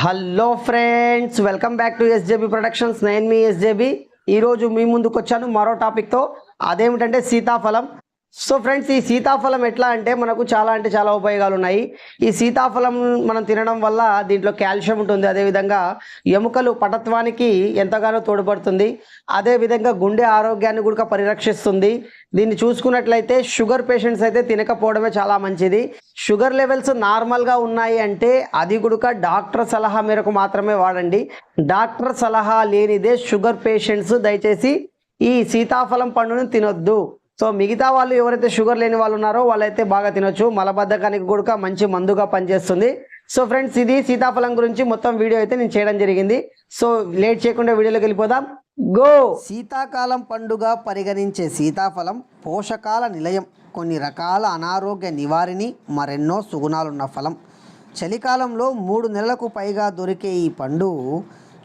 Hello friends, welcome back to SJB productions. నేను మీ ఎస్జేబీ. ఈరోజు మీ ముందుకు వచ్చాను మరో టాపిక్తో. అదేమిటంటే సీతాఫలం. సో ఫ్రెండ్స్, ఈ సీతాఫలం ఎట్లా అంటే మనకు చాలా ఉపయోగాలు ఉన్నాయి. ఈ సీతాఫలం మనం తినడం వల్ల దీంట్లో కాల్షియం ఉంటుంది. అదేవిధంగా ఎముకలు పటత్వానికి ఎంతగానో తోడ్పడుతుంది. అదేవిధంగా గుండె ఆరోగ్యాన్ని కూడా పరిరక్షిస్తుంది. దీన్ని చూసుకున్నట్లయితే షుగర్ పేషెంట్స్ అయితే తినకపోవడమే చాలా మంచిది. షుగర్ లెవెల్స్ నార్మల్గా ఉన్నాయి అంటే అది కూడా డాక్టర్ సలహా మేరకు మాత్రమే వాడండి. డాక్టర్ సలహా లేనిదే షుగర్ పేషెంట్స్ దయచేసి ఈ సీతాఫలం పండుని తినొద్దు. సో మిగతా వాళ్ళు ఎవరైతే షుగర్ లేని వాళ్ళు ఉన్నారో వాళ్ళైతే బాగా తినొచ్చు. మలబద్ధకానికి కూడా మంచి మందుగా పనిచేస్తుంది. సో ఫ్రెండ్స్, ఇది సీతాఫలం గురించి మొత్తం వీడియో అయితే నేను చేయడం జరిగింది. సో లేట్ చేయకుండా వీడియోలోకి వెళ్ళిపోదాం. గో. శీతాకాలం పండుగ పరిగణించే సీతాఫలం పోషకాల నిలయం, కొన్ని రకాల అనారోగ్య నివారిణి, మరెన్నో సుగుణాలున్న ఫలం. చలికాలంలో 3 నెలలకు పైగా దొరికే ఈ పండు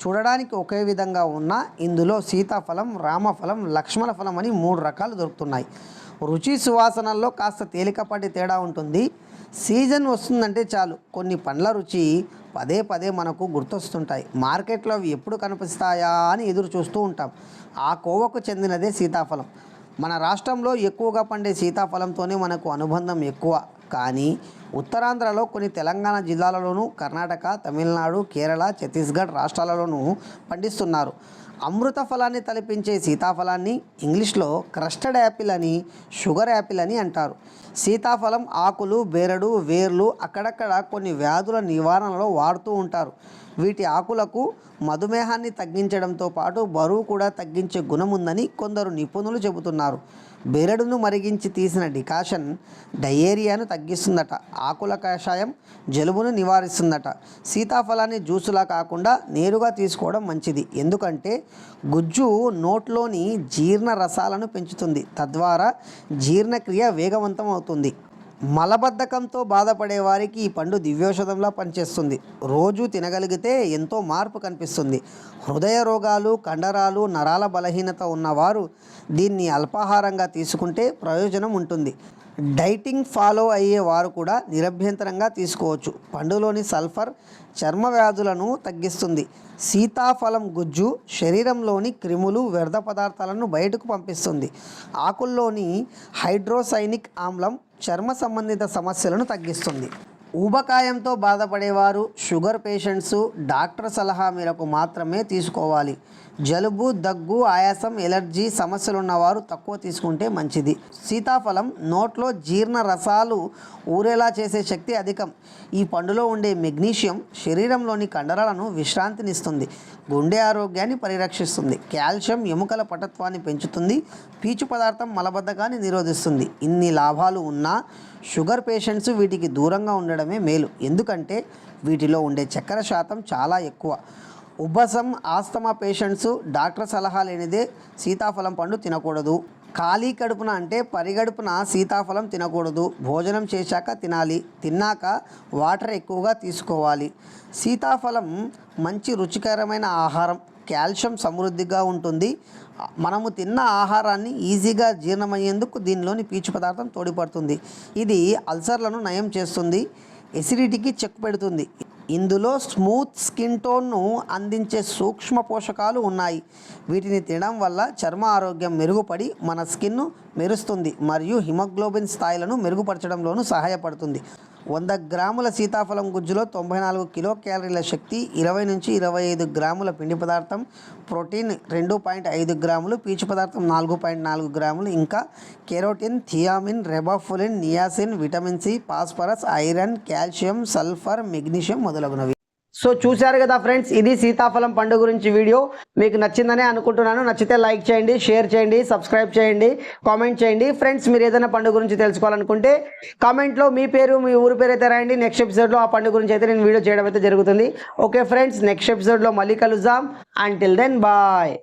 చూడడానికి ఒకే విధంగా ఉన్న ఇందులో సీతాఫలం, రామఫలం, లక్ష్మణ ఫలం అని 3 రకాలు దొరుకుతున్నాయి. రుచి సువాసనల్లో కాస్త తేలికపాటి తేడా ఉంటుంది. సీజన్ వస్తుందంటే చాలు కొన్ని పండ్ల రుచి పదే పదే మనకు గుర్తొస్తుంటాయి. మార్కెట్లో అవి ఎప్పుడు కనిపిస్తాయా అని ఎదురు చూస్తూ ఉంటాం. ఆ కోవకు చెందినదే సీతాఫలం. మన రాష్ట్రంలో ఎక్కువగా పండే సీతాఫలంతోనే మనకు అనుబంధం ఎక్కువ. కానీ ఉత్తరాంధ్రలో కొన్ని తెలంగాణ జిల్లాలలోనూ, కర్ణాటక, తమిళనాడు, కేరళ, ఛత్తీస్గఢ్ రాష్ట్రాలలోనూ పండిస్తున్నారు. అమృత ఫలాన్ని తలపించే సీతాఫలాన్ని ఇంగ్లీష్లో క్రస్టర్డ్ యాపిల్ అని, షుగర్ యాపిల్ అని అంటారు. సీతాఫలం ఆకులు, బెరడు, వేర్లు అక్కడక్కడ కొన్ని వ్యాధుల నివారణలో వాడుతూ ఉంటారు. వీటి ఆకులకు మధుమేహాన్ని తగ్గించడంతో పాటు బరువు కూడా తగ్గించే గుణం ఉందని కొందరు నిపుణులు చెబుతున్నారు. బెరడును మరిగించి తీసిన డికాషన్ డయేరియాను తగ్గిస్తుందట. ఆకుల కషాయం జలుబును నివారిస్తుందట. సీతాఫలాన్ని జ్యూసులా కాకుండా నేరుగా తీసుకోవడం మంచిది. ఎందుకంటే గుజ్జు నోట్లోని జీర్ణ రసాలను పెంచుతుంది. తద్వారా జీర్ణక్రియ వేగవంతం అవుతుంది. మలబద్ధకంతో బాధపడే వారికి ఈ పండు దివ్యౌషధంలా పనిచేస్తుంది. రోజు తినగలిగితే ఎంతో మార్పు కనిపిస్తుంది. హృదయ రోగాలు, కండరాలు, నరాల బలహీనత ఉన్నవారు దీన్ని అల్పాహారంగా తీసుకుంటే ప్రయోజనం ఉంటుంది. డైటింగ్ ఫాలో అయ్యే వారు కూడా నిరభ్యంతరంగా తీసుకోవచ్చు. పండులోని సల్ఫర్ చర్మ వ్యాధులను తగ్గిస్తుంది. సీతాఫలం గుజ్జు శరీరంలోని క్రిములు, వ్యర్థ పదార్థాలను బయటకు పంపిస్తుంది. ఆకుల్లోని హైడ్రోసైనిక్ ఆమ్లం చర్మ సంబంధిత సమస్యలను తగ్గిస్తుంది. ఊబకాయంతో బాధపడేవారు, షుగర్ పేషెంట్స్ డాక్టర్ సలహా మేరకు మాత్రమే తీసుకోవాలి. జలుబు, దగ్గు, ఆయాసం, ఎలర్జీ సమస్యలు ఉన్నవారు తక్కువ తీసుకుంటే మంచిది. సీతాఫలం నోట్లో జీర్ణ రసాలు ఊరేలా చేసే శక్తి అధికం. ఈ పండులో ఉండే మెగ్నీషియం శరీరంలోని కండరాలను విశ్రాంతినిస్తుంది. గుండె ఆరోగ్యాన్ని పరిరక్షిస్తుంది. కాల్షియం ఎముకల పటత్వాన్ని పెంచుతుంది. పీచు పదార్థం మలబద్ధకాన్ని నిరోధిస్తుంది. ఇన్ని లాభాలు ఉన్నా షుగర్ పేషెంట్స్ వీటికి దూరంగా ఉండడమే మేలు. ఎందుకంటే వీటిలో ఉండే చక్కెర శాతం చాలా ఎక్కువ. ఉబ్బసం, ఆస్తమా పేషెంట్స్ డాక్టర్ సలహా లేనిదే సీతాఫలం పండు తినకూడదు. ఖాళీ కడుపున అంటే పరిగడుపున సీతాఫలం తినకూడదు. భోజనం చేశాక తినాలి. తిన్నాక వాటర్ ఎక్కువగా తీసుకోవాలి. సీతాఫలం మంచి రుచికరమైన ఆహారం. కాల్షియం సమృద్ధిగా ఉంటుంది. మనము తిన్న ఆహారాన్ని ఈజీగా జీర్ణమయ్యేందుకు దీనిలోని పీచు పదార్థం తోడ్పడుతుంది. ఇది అల్సర్లను నయం చేస్తుంది. ఎసిడిటీకి చెక్ పెడుతుంది. ఇందులో స్మూత్ స్కిన్ టోన్ను అందించే సూక్ష్మ పోషకాలు ఉన్నాయి. వీటిని తినడం వల్ల చర్మ ఆరోగ్యం మెరుగుపడి మన స్కిన్ను మెరుస్తుంది మరియు హిమోగ్లోబిన్ స్థాయిలను మెరుగుపరచడంలోనూ సహాయపడుతుంది. 100 గ్రాముల సీతాఫలం గుజ్జులో 94 కిలో క్యాలరీల శక్తి, 20 నుంచి 25 గ్రాముల పిండి పదార్థం, ప్రోటీన్ 2.5 గ్రాములు, పీచు పదార్థం 4.4 గ్రాములు, ఇంకా carotene, thiamine, riboflavin, niacin, vitamin C, phosphorus, iron, calcium, sulphur, magnesium మొదలగునవి. సో చూశారు కదా ఫ్రెండ్స్, ఇది సీతాఫలం పండు గురించి వీడియో. మీకు నచ్చిందనే అనుకుంటున్నాను. నచ్చితే లైక్ చేయండి, షేర్ చేయండి, సబ్స్క్రైబ్ చేయండి, కామెంట్ చేయండి. ఫ్రెండ్స్, మీరు ఏదైనా పండు గురించి తెలుసుకోవాలనుకుంటే కామెంట్లో మీ పేరు, మీ ఊరి పేరు అయితే రాయండి. నెక్స్ట్ ఎపిసోడ్లో ఆ పండు గురించి అయితే నేను వీడియో చేయడం అయితే జరుగుతుంది. ఓకే ఫ్రెండ్స్, నెక్స్ట్ ఎపిసోడ్లో మళ్ళీ కలుద్దాం. Until then bye.